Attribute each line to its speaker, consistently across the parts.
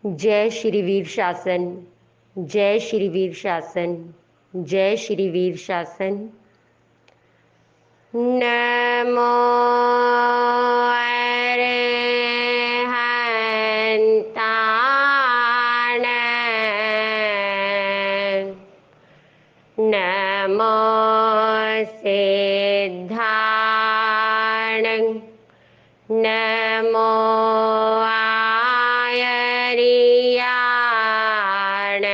Speaker 1: जय श्री वीर शासन, जय श्री वीर शासन, जय श्री वीर शासन। नमो अरहन्ताण, नमो सिद्धाण, नमो आयर्याण,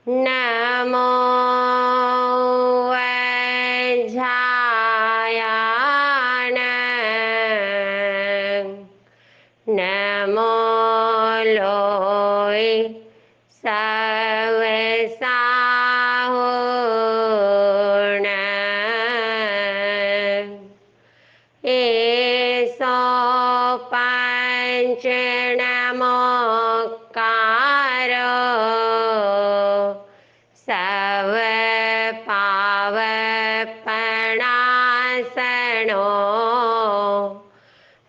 Speaker 1: नमो वज्रायाण, नमो लोय सवसाहुण, एसो पंच नमोकारो, सव पावपणासनो,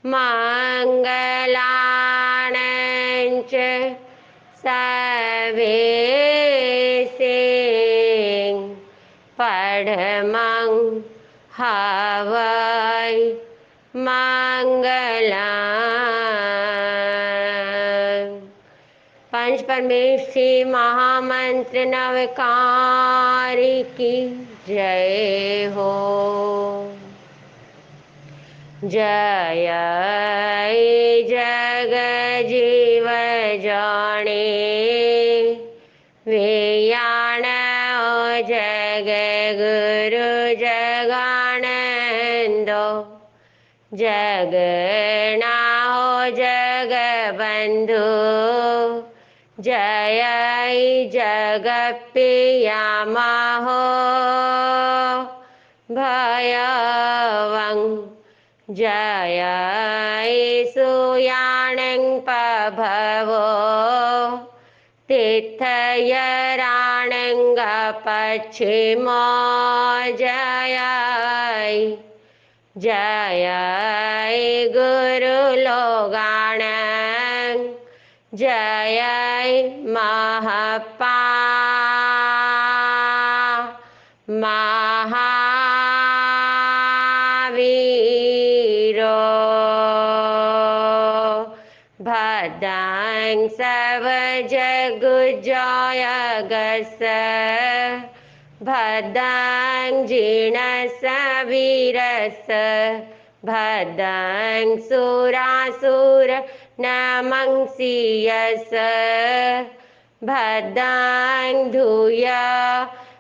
Speaker 1: मंगलाणंच सवेसिं, पढ़मं हवै मंगलम्। पंच परमेष्ठी महामंत्र नवकारी की जय हो। जय जग जीव जाने, वियाण हो जग गुरु जगानंदो, जगना हो जग बंधु, जय जग पिया महो भयवं, जय सुयाणं पभवो, तीर्थयराणंग पश्चिमो, जय जय गुरु लोगाण, जय महपा महावीरो, भद्रं सब जग जयगस, भद्रं जीर्णस वीरस, भद्रं सुरासुर नमंसीयस, भद्रं धूय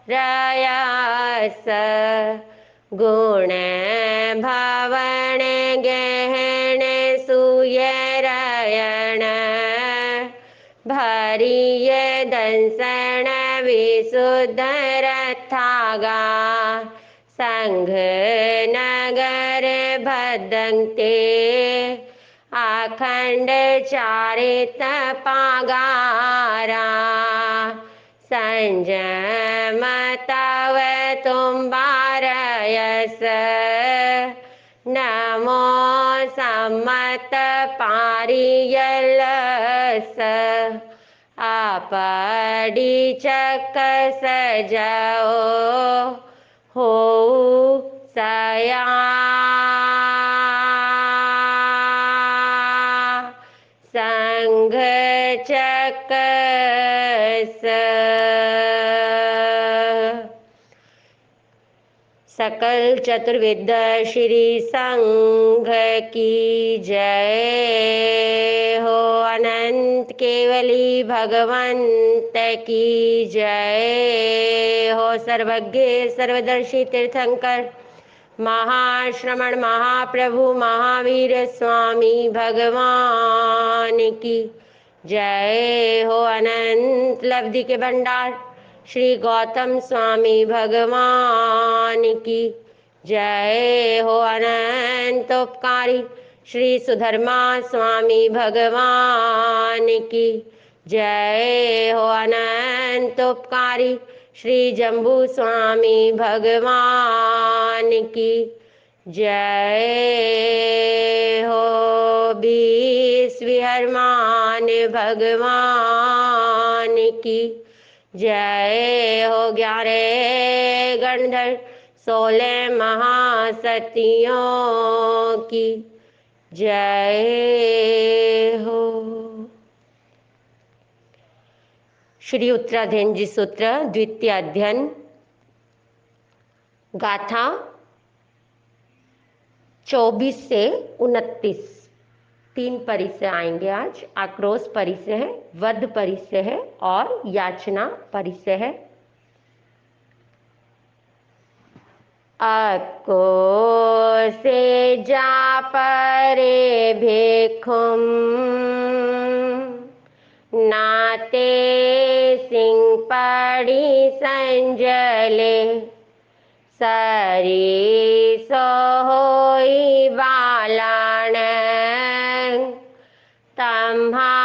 Speaker 1: रयस, गुण भवन गहन सुयरयण, भरिय दंसन विशुद्ध रथागा, संघ नगर भद्रंते, अखंड चारित पागारा, संजम तव तुम्बारयस, नमो सम्मत पारियलस, आपड़ी चक सजाओ, हो सया संघ चकस। सकल चतुर्विद श्री संघ की जय हो। अनंत केवली भगवंत की जय हो। सर्वज्ञ सर्वदर्शी तीर्थंकर महाश्रमण महाप्रभु महावीर स्वामी भगवान की जय हो। अनंत लब्धि के भंडार श्री गौतम स्वामी भगवान की जय हो। अनंत उपकारी श्री सुधर्मा स्वामी भगवान की जय हो। अनंत उपकारी श्री जम्बू स्वामी भगवान की जय हो। अवतारमान भगवान की जय हो। 11 गणधर 16 महासतियों की जय हो। श्री उत्तराधीन सूत्र द्वितीय अध्ययन गाथा 24 से 29 3 परिचय आएंगे आज। आक्रोश परिचय है, वध परिचय है और याचना परिचय है। अको से जा परे भेखुम नाते सिंह पड़ी संजले सरी सोई बालाण तम्हा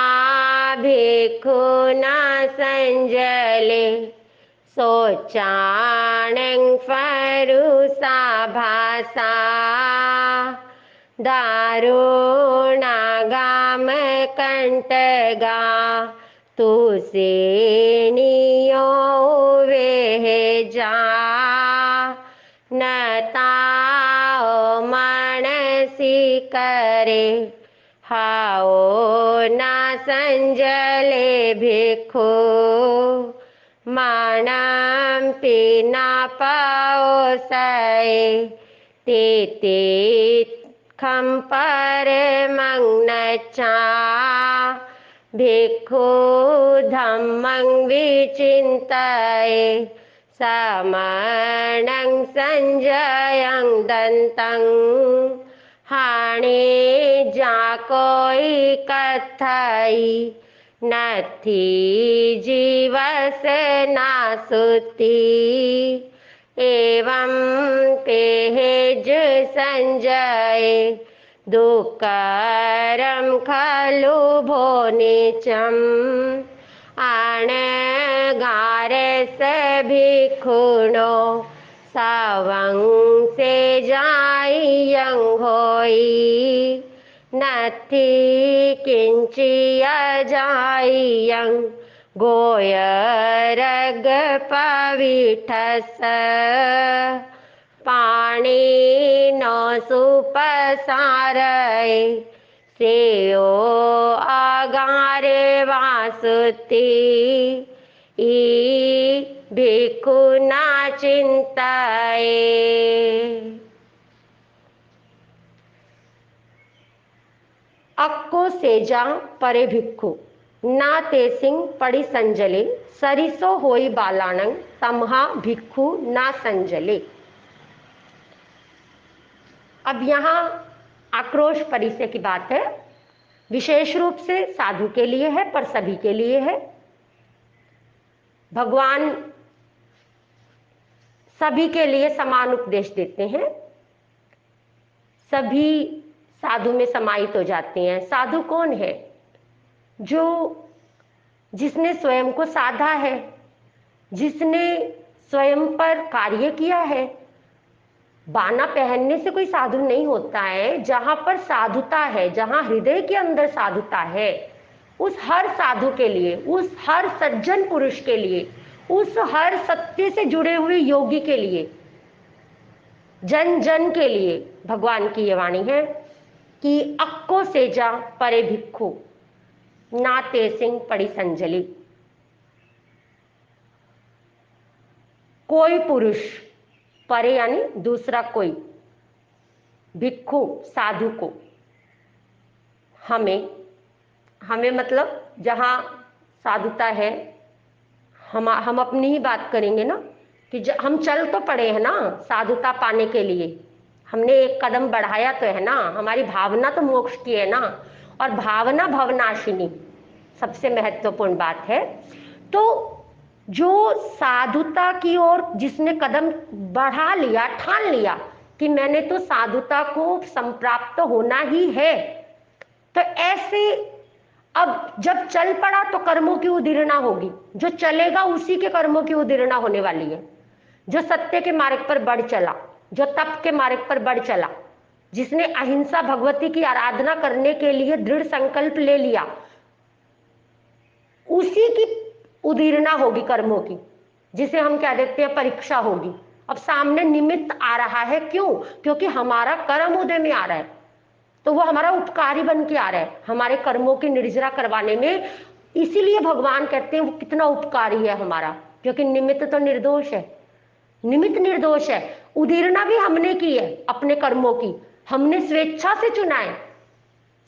Speaker 1: भिक्खु न संजले सोचाण फरुसा भाषा दारुणागाम कंटगा तुसेनियो वे जा नताओ मनसी करे हाओ न संजले भिक्खु मानम पीना पाओ सए ते खम पर मंगन चा भिक्खु धम्मं विचिंतये समणं संजयं दंतं हाणे जाकोई कथई नथी जीवस नासुती एवं पेज संजय दुःखरं खलु भो नीचम आणगारस भिक्खुनो सवं से जाइयं होई नथी किंचिय जाइयं गोयरग पविठस पाणी नो सुपसारय सेओ आगारे वासुती ई भिक्खु ना चिंताए। अक्को सेजा परे भिक्खु ना तेसिंग पड़ी संजले सरिसो होई बालाणंग तमहा भिक्खु ना संजले। अब यहाँ आक्रोश परिचय की बात है, विशेष रूप से साधु के लिए है पर सभी के लिए है। भगवान सभी के लिए समान उपदेश देते हैं, सभी साधु में समाहित हो जाते हैं। साधु कौन है? जिसने स्वयं को साधा है, जिसने स्वयं पर कार्य किया है। बाना पहनने से कोई साधु नहीं होता है। जहां पर साधुता है, जहां हृदय के अंदर साधुता है, उस हर साधु के लिए, उस हर सज्जन पुरुष के लिए, उस हर सत्य से जुड़े हुए योगी के लिए, जन जन के लिए भगवान की ये वाणी है कि अक्को सेजा परे भिक्खु ना तेसिंग पड़ी संजली। कोई पुरुष, परे यानी दूसरा कोई, भिक्खु साधु को, हमें मतलब जहां साधुता है, हम अपनी ही बात करेंगे ना कि हम चल तो पड़े हैं ना साधुता पाने के लिए, हमने एक कदम बढ़ाया तो है ना, हमारी भावना तो मोक्ष की है ना, और भावना भवनाशिनी सबसे महत्वपूर्ण बात है। तो जो साधुता की ओर जिसने कदम बढ़ा लिया, ठान लिया कि मैंने तो साधुता को संप्राप्त होना ही है, तो ऐसे अब जब चल पड़ा तो कर्मों की उदीर्णा होगी। जो चलेगा उसी के कर्मों की उदीर्णा होने वाली है। जो सत्य के मार्ग पर बढ़ चला, जो तप के मार्ग पर बढ़ चला, जिसने अहिंसा भगवती की आराधना करने के लिए दृढ़ संकल्प ले लिया, उसी की उदीरना होगी कर्मों की, जिसे हम क्या देखते हैं परीक्षा होगी। अब सामने निमित्त आ रहा है, क्यों? क्योंकि हमारा कर्म उदय में आ रहा है, तो वो हमारा उपकारी बन के आ रहा है हमारे कर्मों की निर्जरा करवाने में। इसीलिए भगवान कहते हैं वो कितना उपकारी है हमारा, क्योंकि निमित्त तो निर्दोष है, निमित्त निर्दोष है। उदीरना भी हमने की है अपने कर्मों की, हमने स्वेच्छा से चुना है।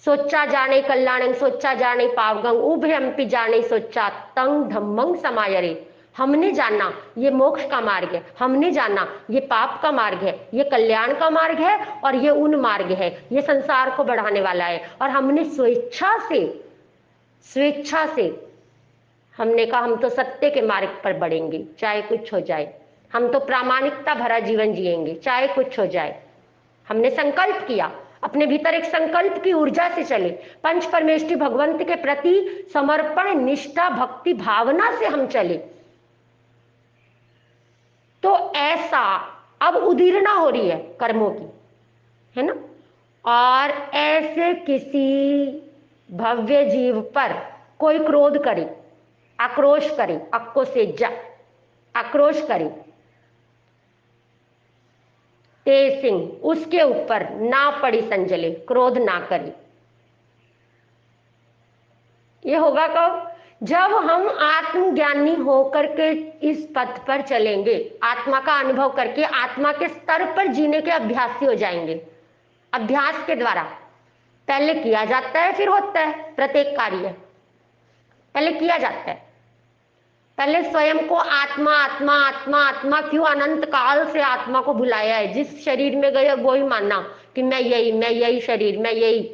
Speaker 1: सोचा जाने कल्याणं सोचा जाने पावगं उभयंपि जाने सोचा तंग धम्मंग समायरे। हमने जाना ये मोक्ष का मार्ग है, हमने जाना ये पाप का मार्ग है, ये कल्याण का मार्ग है, और ये उन मार्ग है, ये संसार को बढ़ाने वाला है। और हमने स्वेच्छा से हमने कहा हम तो सत्य के मार्ग पर बढ़ेंगे, चाहे कुछ हो जाए। हम तो प्रामाणिकता भरा जीवन जिएंगे, चाहे कुछ हो जाए। हमने संकल्प किया, अपने भीतर एक संकल्प की ऊर्जा से चले, पंच परमेष्टि भगवंत के प्रति समर्पण निष्ठा भक्ति भावना से हम चले, तो ऐसा अब उदीरना हो रही है कर्मों की, है ना। और ऐसे किसी भव्य जीव पर कोई क्रोध करे, आक्रोश करे, अक्को से जा आक्रोश करे, ते सिंह उसके ऊपर ना पड़ी संजले, क्रोध ना करे। ये होगा कब? जब हम आत्मज्ञानी होकर के इस पथ पर चलेंगे, आत्मा का अनुभव करके आत्मा के स्तर पर जीने के अभ्यासी हो जाएंगे। अभ्यास के द्वारा पहले किया जाता है, फिर होता है। प्रत्येक कार्य पहले किया जाता है, पहले स्वयं को आत्मा आत्मा आत्मा आत्मा क्यों अनंत काल से आत्मा को भुलाया है। जिस शरीर में गए वो ही मानना कि मैं यही शरीर, मैं यही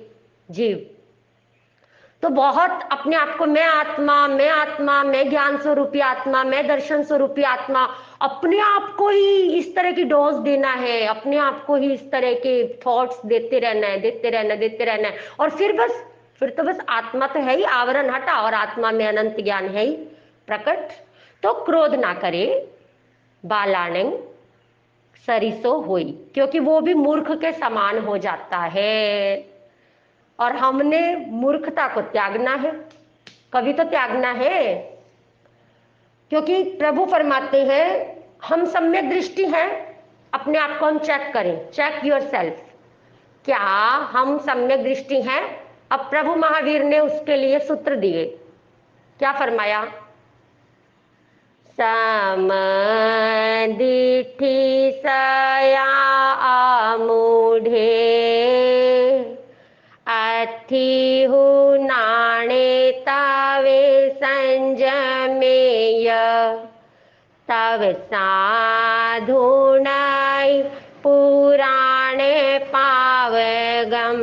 Speaker 1: जीव। तो बहुत अपने आप को मैं आत्मा, मैं ज्ञान स्वरूपी आत्मा, मैं दर्शन स्वरूपी आत्मा, अपने आप को ही इस तरह की डोज देना है, अपने आप को ही इस तरह के थॉट्स देते रहना है। और फिर तो बस आत्मा तो है ही, आवरण हटा और आत्मा में अनंत ज्ञान है ही प्रकट। तो क्रोध ना करे, बालाणंग सरिसो होई, क्योंकि वो भी मूर्ख के समान हो जाता है। और हमने मूर्खता को त्यागना है, कभी तो त्यागना है, क्योंकि प्रभु फरमाते हैं हम सम्यक दृष्टि हैं। अपने आप को हम चेक करें, चेक योर सेल्फ, क्या हम सम्यक दृष्टि हैं? अब प्रभु महावीर ने उसके लिए सूत्र दिए, क्या फरमाया? समदिठि सया आमूढ़े अथिहु नाणे तावे संजमेय तव साधुनाई पुराणे पावगम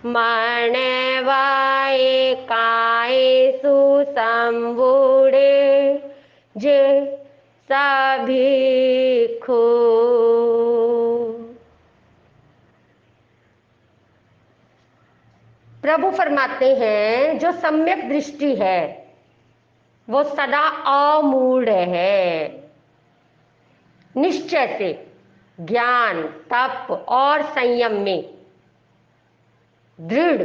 Speaker 1: मणवाए काय सुसंबुड़े जे सभिखु। प्रभु फरमाते हैं जो सम्यक दृष्टि है वो सदा अमूढ़ है, निश्चय से ज्ञान तप और संयम में दृढ़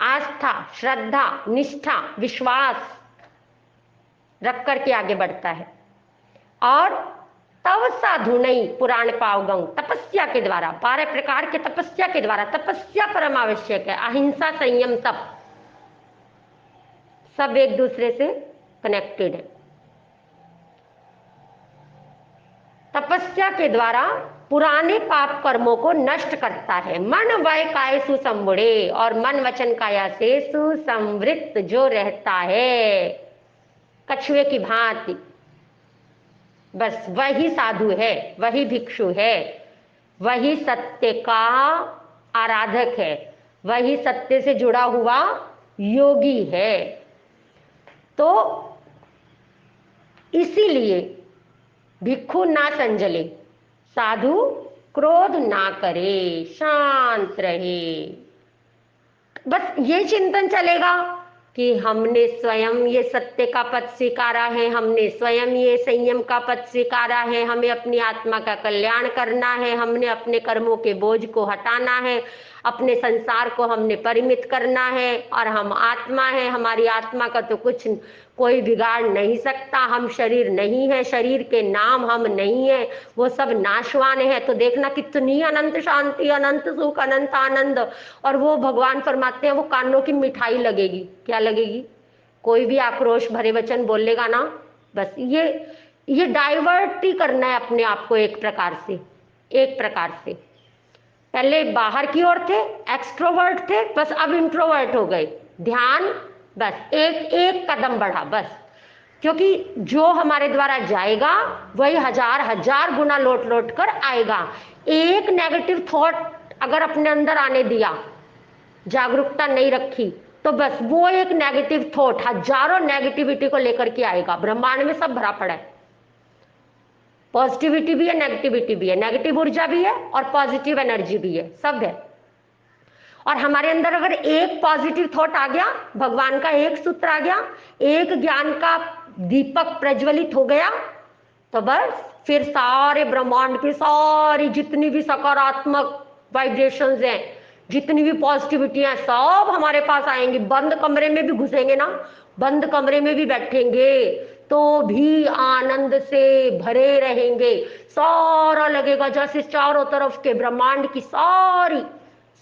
Speaker 1: आस्था श्रद्धा निष्ठा विश्वास रख करके आगे बढ़ता है। और तव साधु नहीं पुराण पावगंग, तपस्या के द्वारा, 12 प्रकार के तपस्या के द्वारा, तपस्या परम आवश्यक है। अहिंसा संयम तप सब एक दूसरे से कनेक्टेड है। तपस्या के द्वारा पुराने पाप कर्मों को नष्ट करता है। मन वय काय सुसंबुड़े, और मन वचन काया से सुसंवृत जो रहता है कछुए की भांति, बस वही साधु है, वही भिक्षु है, वही सत्य का आराधक है, वही सत्य से जुड़ा हुआ योगी है। तो इसीलिए भिक्षु ना संजले, साधु क्रोध ना करे, शांत रहे। बस ये चिंतन चलेगा कि हमने स्वयं ये सत्य का पथ स्वीकारा है, हमने स्वयं ये संयम का पथ स्वीकारा है, हमें अपनी आत्मा का कल्याण करना है, हमने अपने कर्मों के बोझ को हटाना है, अपने संसार को हमने परिमित करना है। और हम आत्मा है, हमारी आत्मा का तो कुछ कोई बिगाड़ नहीं सकता। हम शरीर नहीं है, शरीर के नाम हम नहीं है, वो सब नाशवान है। तो देखना कितनी अनंत शांति, अनंत सुख, अनंत आनंद। और वो भगवान फरमाते हैं वो कानों की मिठाई लगेगी। क्या लगेगी? कोई भी आक्रोश भरे वचन बोलेगा ना, बस ये डाइवर्ट ही करना है अपने आप को एक प्रकार से, एक प्रकार से। पहले बाहर की ओर थे, एक्सट्रोवर्ट थे, बस अब इंट्रोवर्ट हो गए। ध्यान बस एक एक कदम बढ़ा बस, क्योंकि जो हमारे द्वारा जाएगा वही हजार हजार गुना लौट लौट कर आएगा। एक नेगेटिव थॉट अगर अपने अंदर आने दिया, जागरूकता नहीं रखी, तो बस वो एक नेगेटिव थॉट हजारों नेगेटिविटी को लेकर के आएगा। ब्रह्मांड में सब भरा पड़ा है, पॉजिटिविटी भी है, नेगेटिविटी भी है, नेगेटिव ऊर्जा भी है और पॉजिटिव एनर्जी भी है, सब है। और हमारे अंदर अगर एक पॉजिटिव थॉट आ गया, भगवान का एक सूत्र आ गया, एक ज्ञान का दीपक प्रज्वलित हो गया, तो बस फिर सारे ब्रह्मांड की सारी जितनी भी सकारात्मक वाइब्रेशंस हैं, जितनी भी पॉजिटिविटी है, सब हमारे पास आएंगी। बंद कमरे में भी घुसेंगे ना, बंद कमरे में भी बैठेंगे तो भी आनंद से भरे रहेंगे। सारा लगेगा जैसे चारों तरफ के ब्रह्मांड की सारी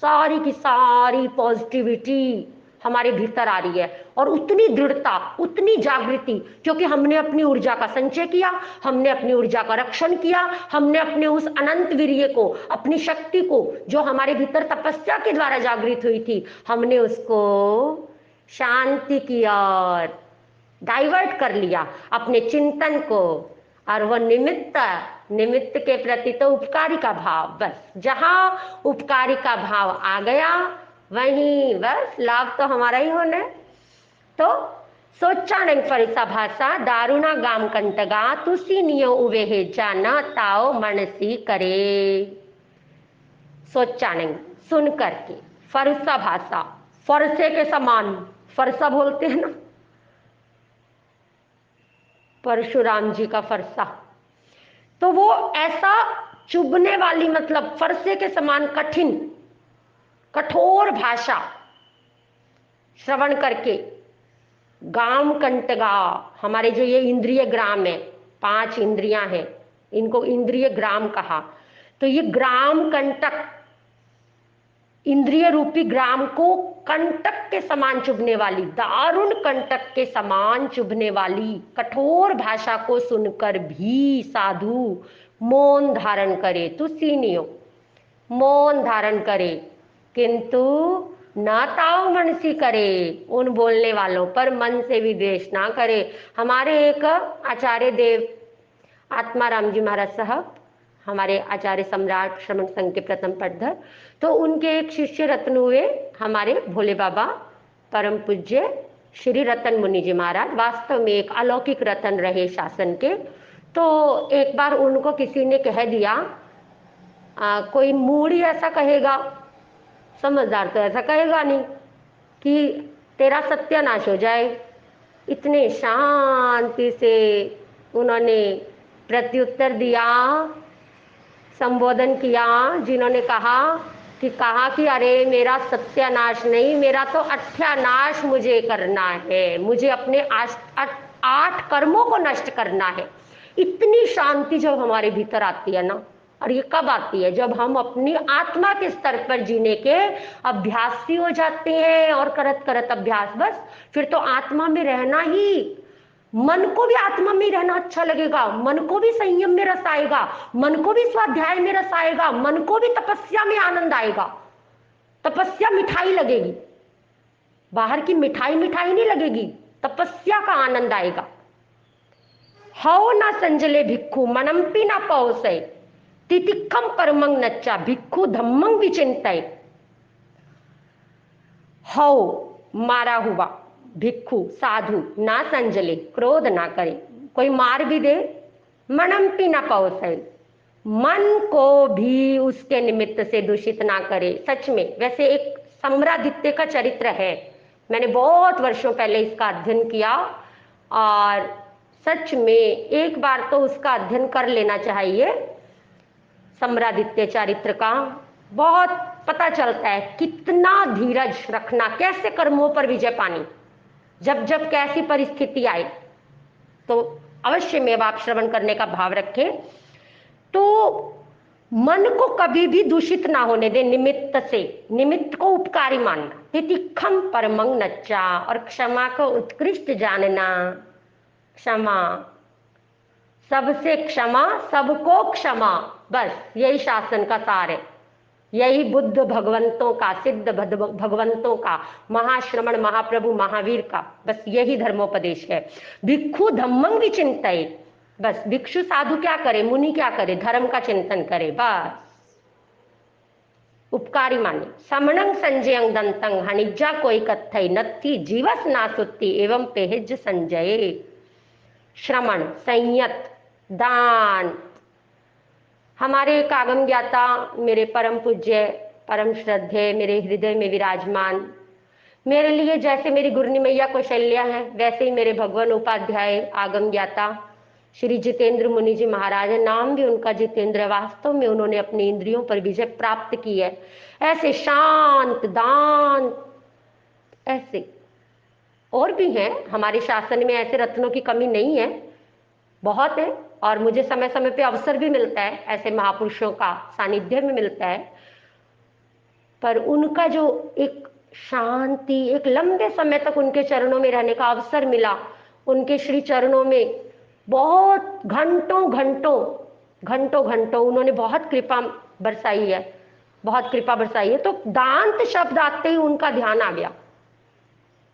Speaker 1: सारी की सारी पॉजिटिविटी हमारे भीतर आ रही है। और उतनी दृढ़ता, उतनी जागृति, क्योंकि हमने अपनी ऊर्जा का संचय किया, हमने अपनी ऊर्जा का रक्षण किया, हमने अपने उस अनंत वीर्य को, अपनी शक्ति को जो हमारे भीतर तपस्या के द्वारा जागृत हुई थी, हमने उसको शांति की ओर डाइवर्ट कर लिया अपने चिंतन को। और वो निमित्त के प्रति तो उपकारी का भाव, बस जहां उपकारी का भाव आ गया वहीं बस लाभ तो हमारा ही होना है। तो सोचानंग फरिसा भाषा दारुणा गाम कंटगा तुसी नियो उवे हे जाना ताओ मनसी करे। सोचानंग सुन करके, फरसा भाषा फरसे के समान, फरसा बोलते हैं ना, परशुराम जी का फरसा, तो वो ऐसा चुभने वाली, मतलब फरसे के समान कठिन कठोर भाषा श्रवण करके, गाम कंटगा, हमारे जो ये इंद्रिय ग्राम है, 5 इंद्रियां हैं, इनको इंद्रिय ग्राम कहा। तो ये ग्राम कंटक, इंद्रिय रूपी ग्राम को कंटक के समान चुभने वाली, दारुण कंटक के समान चुभने वाली कठोर भाषा को सुनकर भी साधु मौन धारण करे। तुसीनियो मौन धारण करे, किंतु न ताव मनसी करे, उन बोलने वालों पर मन से भी द्वेष ना करे। हमारे एक आचार्य देव आत्माराम जी महाराज साहब, हमारे आचार्य सम्राट श्रमण संघ के प्रथम पटधर, तो उनके एक शिष्य रत्न हुए हमारे भोले बाबा परम पूज्य श्री रतन मुनि जी महाराज। वास्तव में एक अलौकिक रतन रहे शासन के। तो एक बार उनको किसी ने कह दिया, कोई मूढ़ी ऐसा कहेगा, समझदार तो ऐसा कहेगा नहीं कि तेरा सत्यानाश हो जाए। इतने शांति से उन्होंने प्रत्युत्तर दिया, संबोधन किया, जिन्होंने कहा कि अरे मेरा सत्यानाश नहीं, मेरा तो अठ्यानाश मुझे करना है, मुझे अपने 8 कर्मों को नष्ट करना है। इतनी शांति जब हमारे भीतर आती है ना, और ये कब आती है? जब हम अपनी आत्मा के स्तर पर जीने के अभ्यासी हो जाते हैं, और करत करत अभ्यास, बस फिर तो आत्मा में रहना ही, मन को भी आत्मा में रहना अच्छा लगेगा, मन को भी संयम में रस आएगा, मन को भी स्वाध्याय में रस आएगा, मन को भी तपस्या में आनंद आएगा। तपस्या मिठाई लगेगी, बाहर की मिठाई नहीं लगेगी, तपस्या का आनंद आएगा। हौ ना संजले भिक्खु मनंपी ना पौसे तितिक्खम परमंग नच्चा भिक्खु धम्मंग विचिंतय। हौ मारा हुआ, भिक्खु साधु ना संजले, क्रोध ना करे, कोई मार भी दे, मनंपी ना पौसे, मन को भी उसके निमित्त से दूषित ना करे। सच में वैसे एक सम्रादित्य का चरित्र है, मैंने बहुत वर्षों पहले इसका अध्ययन किया, और सच में एक बार तो उसका अध्ययन कर लेना चाहिए, सम्रादित्य चारित्र का। बहुत पता चलता है कितना धीरज रखना, कैसे कर्मों पर विजय पानी, जब जब कैसी परिस्थिति आए। तो अवश्य में अब आप श्रवण करने का भाव रखें। तो मन को कभी भी दूषित ना होने दे निमित्त से, निमित्त को उपकारी मानना, तितिक्षम परमं नच्चा, और क्षमा को उत्कृष्ट जानना। क्षमा, सबसे क्षमा, सबको क्षमा, बस यही शासन का सार है। यही बुद्ध भगवंतों का, सिद्ध भगवंतों का, महाश्रमण महाप्रभु महावीर का बस यही धर्मोपदेश है। भिक्षु धम्मं विचिंतये, बस भिक्षु साधु क्या करे, मुनि क्या करे, धर्म का चिंतन करे, बस उपकारी माने। समणं संजयं दंतं हणिजा कोई कत्थई, नत्थी जीवस नासुत्ति एवं पेहज संजय। श्रमण, संयत, दान। हमारे एक आगम ज्ञाता, मेरे परम पूज्य परम श्रद्धेय, मेरे हृदय में विराजमान, मेरे लिए जैसे मेरी गुरनी मैया कौशल्या है, वैसे ही मेरे भगवान उपाध्याय आगम ज्ञाता श्री जितेंद्र मुनि जी महाराज, नाम भी उनका जितेंद्र, वास्तव में उन्होंने अपनी इंद्रियों पर विजय प्राप्त की है। ऐसे शांत, दान, ऐसे और भी हैं हमारे शासन में, ऐसे रत्नों की कमी नहीं है, बहुत है। और मुझे समय समय पे अवसर भी मिलता है, ऐसे महापुरुषों का सानिध्य में मिलता है। पर उनका जो एक शांति, एक लंबे समय तक उनके चरणों में रहने का अवसर मिला, उनके श्री चरणों में बहुत घंटों घंटों घंटों घंटों उन्होंने बहुत कृपा बरसाई है, बहुत कृपा बरसाई है। तो दांत शब्द आते ही उनका ध्यान आ गया।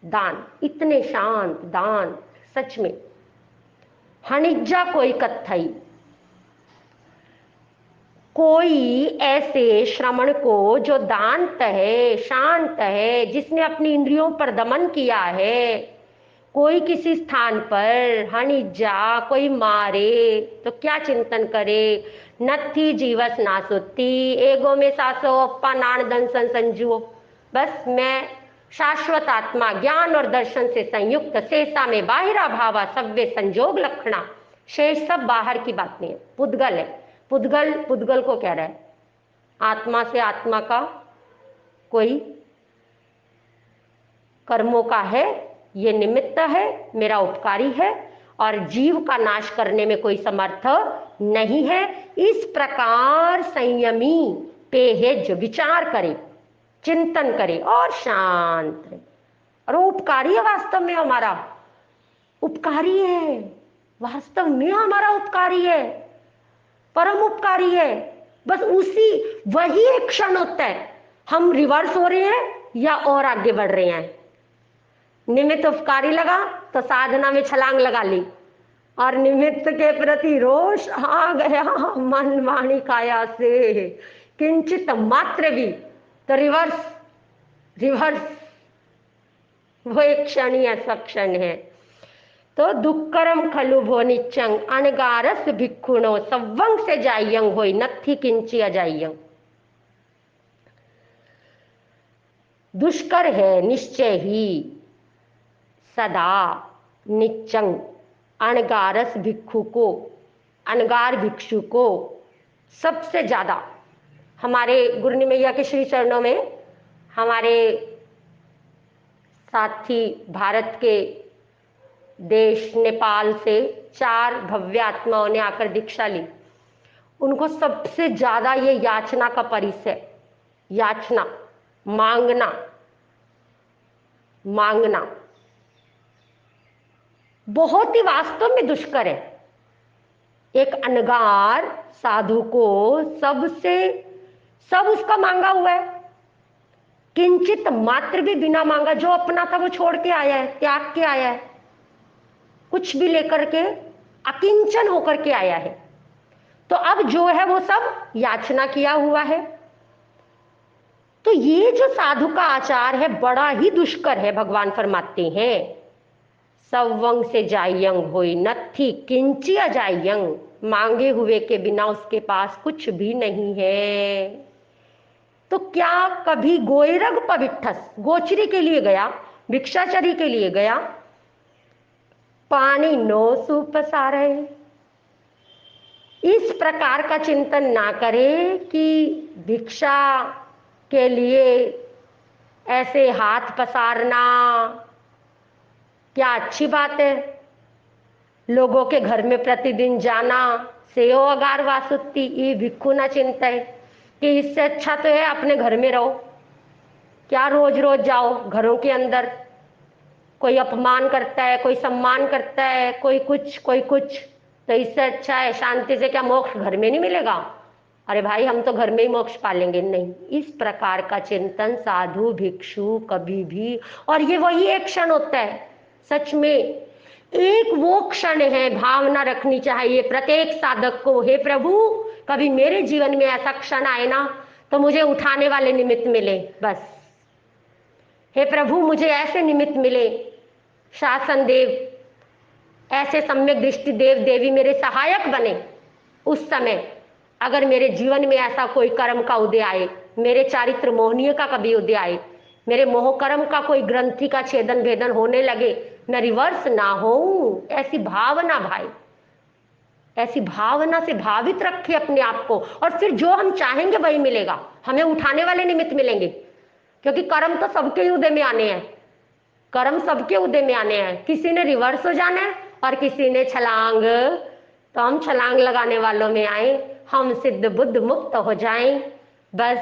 Speaker 1: दान, इतने शांत दान, सच में। हणिजा कोई कत्थई, कोई ऐसे श्रमण को जो दांत है, शांत है, जिसने अपनी इंद्रियों पर दमन किया है, कोई किसी स्थान पर हणिजा कोई मारे तो क्या चिंतन करे, नत्थी जीवस नासुत्ती, एगो में सासो अप्पा नाण दंसन संजुओ, बस मैं शाश्वत आत्मा ज्ञान और दर्शन से संयुक्त, शेषा में बाहिरा भावा सव्य संजोग लक्षणा। शेष सब बाहर की बातें हैं, पुद्गल है। पुद्गल, पुद्गल को कह रहा है आत्मा से आत्मा का कोई कर्मों का है, ये निमित्त है, मेरा उपकारी है, और जीव का नाश करने में कोई समर्थ नहीं है। इस प्रकार संयमी पेहेज विचार करे, चिंतन करे और शांत रहे। और वो उपकारी है, वास्तव में हमारा उपकारी है, वास्तव में हमारा उपकारी है, परम उपकारी है। बस उसी, वही एक क्षण होता है हम रिवर्स हो रहे हैं या और आगे बढ़ रहे हैं। निमित्त उपकारी लगा तो साधना में छलांग लगा ली, और निमित्त के प्रति रोष आ गया मन वाणी काया से किंचित मात्र भी, तो रिवर्स, रिवर्स, वो एक क्षण ही ऐसा क्षण है। तो दुक्करम खलु भो निच्चंग अनगारस भिक्षुणो सव्वंग से जायंग होई नत्थी किंची अजायंग। दुष्कर है निश्चय ही सदा निच्चंग, अनगारस भिक्षु को, अनगार भिक्षु को सबसे ज्यादा, हमारे गुरनी मैया के श्री चरणों में हमारे साथी भारत के देश नेपाल से 4 भव्य आत्माओं ने आकर दीक्षा ली। उनको सबसे ज्यादा ये याचना का परिचय, याचना, मांगना, मांगना बहुत ही वास्तव में दुष्कर है। एक अनगार साधु को सबसे सब उसका मांगा हुआ है, किंचित मात्र भी बिना मांगा, जो अपना था वो छोड़ के आया है, त्याग के आया है, कुछ भी लेकर के अकिंचन होकर के आया है। तो अब जो है वो सब याचना किया हुआ है। तो ये जो साधु का आचार है बड़ा ही दुष्कर है। भगवान फरमाते हैं सव्वंग से जायंग होई नत्थी किंची अजायंग, मांगे हुए के बिना उसके पास कुछ भी नहीं है। तो क्या कभी गोयरग पविठस, गोचरी के लिए गया, भिक्षाचरी के लिए गया, पानी 9 सूप पसारे। इस प्रकार का चिंतन ना करे कि भिक्षा के लिए ऐसे हाथ पसारना क्या अच्छी बात है, लोगों के घर में प्रतिदिन जाना, सेयो अगार वासुत्ती, ये भिक्खु ना चिंता है कि इससे अच्छा तो है अपने घर में रहो, क्या रोज रोज जाओ घरों के अंदर, कोई अपमान करता है, कोई सम्मान करता है, कोई कुछ कोई कुछ, तो इससे अच्छा है शांति से, क्या मोक्ष घर में नहीं मिलेगा? अरे भाई हम तो घर में ही मोक्ष पालेंगे। नहीं, इस प्रकार का चिंतन साधु भिक्षु कभी भी, और ये वही एक क्षण होता है, सच में एक वो क्षण है, भावना रखनी चाहिए प्रत्येक साधक को, हे प्रभु कभी मेरे जीवन में ऐसा क्षण आए ना तो मुझे उठाने वाले निमित्त मिले, बस। हे प्रभु मुझे ऐसे निमित्त मिले, शासन देव, ऐसे सम्यक दृष्टि देव देवी मेरे सहायक बने। उस समय अगर मेरे जीवन में ऐसा कोई कर्म का उदय आए, मेरे चारित्र मोहनीय का कभी उदय आए, मेरे मोह कर्म का कोई ग्रंथि का छेदन भेदन होने लगे, मैं रिवर्स ना हो, ऐसी भावना भाई, ऐसी भावना से भावित रखे अपने आप को, और फिर जो हम चाहेंगे वही मिलेगा, हमें उठाने वाले निमित्त मिलेंगे, क्योंकि कर्म तो सबके उदय में आने हैं, कर्म सबके उदय में आने हैं। किसी ने रिवर्स हो जाना है और किसी ने छलांग, तो हम छलांग लगाने वालों में आए, हम सिद्ध बुद्ध मुक्त हो जाएं। बस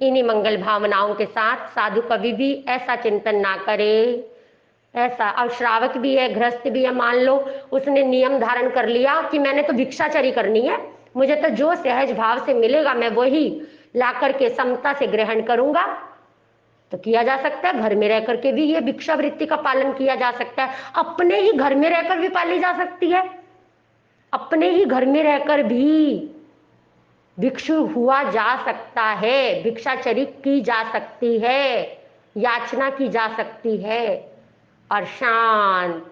Speaker 1: इन्हीं मंगल भावनाओं के साथ साधु कभी भी ऐसा चिंतन ना करे। ऐसा, अब श्रावक भी है, गृहस्थ भी है, मान लो उसने नियम धारण कर लिया कि मैंने तो भिक्षाचरी करनी है, मुझे तो जो सहज भाव से मिलेगा मैं वही ला करके समता से ग्रहण करूंगा, तो किया जा सकता है। घर में रह करके भी ये भिक्षा वृत्ति का पालन किया जा सकता है, अपने ही घर में रहकर भी पाली जा सकती है, अपने ही घर में रहकर भी भिक्षु हुआ जा सकता है, भिक्षाचरी की जा सकती है, याचना की जा सकती है, और शांत,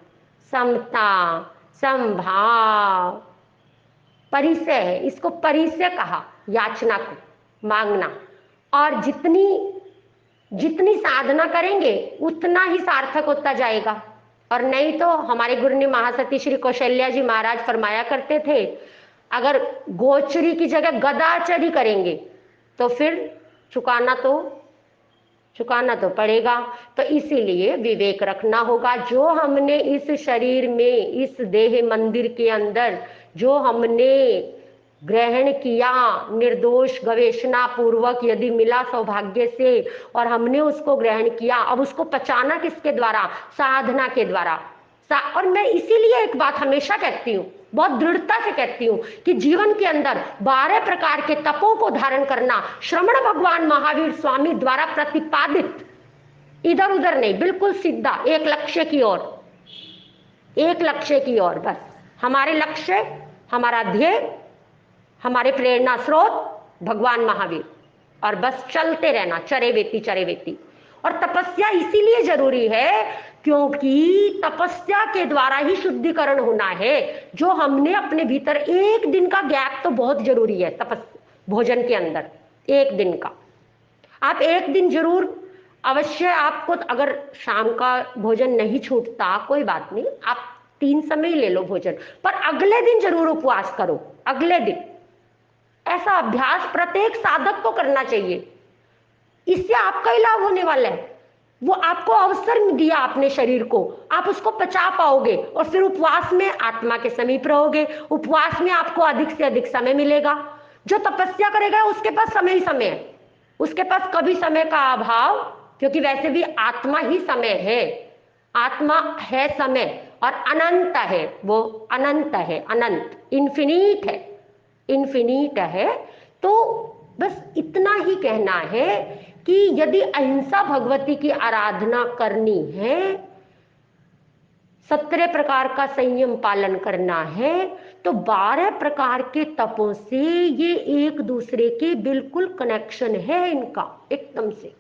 Speaker 1: समता, समभाव, परिचय है, इसको परिचय कहा, याचना को मांगना। और जितनी साधना करेंगे उतना ही सार्थक होता जाएगा। और नहीं तो हमारे गुरु महासती श्री कौशल्या जी महाराज फरमाया करते थे, अगर गोचरी की जगह गदाचरी करेंगे तो फिर चुकाना तो पड़ेगा। तो इसीलिए विवेक रखना होगा, जो हमने इस शरीर में, इस देह मंदिर के अंदर जो हमने ग्रहण किया, निर्दोष गवेषणा पूर्वक यदि मिला सौभाग्य से और हमने उसको ग्रहण किया, अब उसको पचाना किसके द्वारा? साधना के द्वारा। और मैं इसीलिए एक बात हमेशा कहती हूँ, बहुत दृढ़ता से कहती हूँ कि जीवन के अंदर 12 प्रकार के तपों को धारण करना श्रमण भगवान महावीर स्वामी द्वारा प्रतिपादित, इधर उधर नहीं, बिल्कुल सीधा एक लक्ष्य की ओर, एक लक्ष्य की ओर। बस हमारे लक्ष्य, हमारा ध्येय, हमारे प्रेरणा स्रोत भगवान महावीर, और बस चलते रहना, चरे वेती। और तपस्या इसीलिए जरूरी है क्योंकि तपस्या के द्वारा ही शुद्धिकरण होना है। जो हमने अपने भीतर, एक दिन का गैप तो बहुत जरूरी है भोजन के अंदर, एक दिन का आप एक दिन जरूर अवश्य, आपको अगर शाम का भोजन नहीं छूटता कोई बात नहीं, आप 3 समय ले लो भोजन, पर अगले दिन जरूर उपवास करो, अगले दिन। ऐसा अभ्यास प्रत्येक साधक को करना चाहिए, इससे आपका ही लाभ होने वाला है। वो आपको अवसर दिया आपने शरीर को, आप उसको पचा पाओगे, और फिर उपवास में आत्मा के समीप रहोगे, उपवास में आपको अधिक से अधिक समय मिलेगा। जो तपस्या करेगा उसके पास समय ही समय है, उसके पास कभी समय का अभाव, क्योंकि वैसे भी आत्मा ही समय है, आत्मा है समय, और अनंत है, वो अनंत है, अनंत, इन्फिनीट है, इन्फिनीट है। तो बस इतना ही कहना है कि यदि अहिंसा भगवती की आराधना करनी है, 17 प्रकार का संयम पालन करना है, तो 12 प्रकार के तपों से ये एक दूसरे के बिल्कुल कनेक्शन है इनका, एकदम से।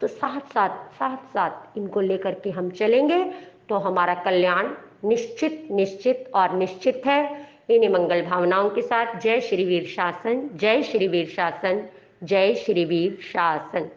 Speaker 1: तो साथ इनको लेकर के हम चलेंगे तो हमारा कल्याण निश्चित और निश्चित है। इन्हीं मंगल भावनाओं के साथ जय श्री वीर शासन, जय श्री वीर शासन, जय श्री वीर शासन।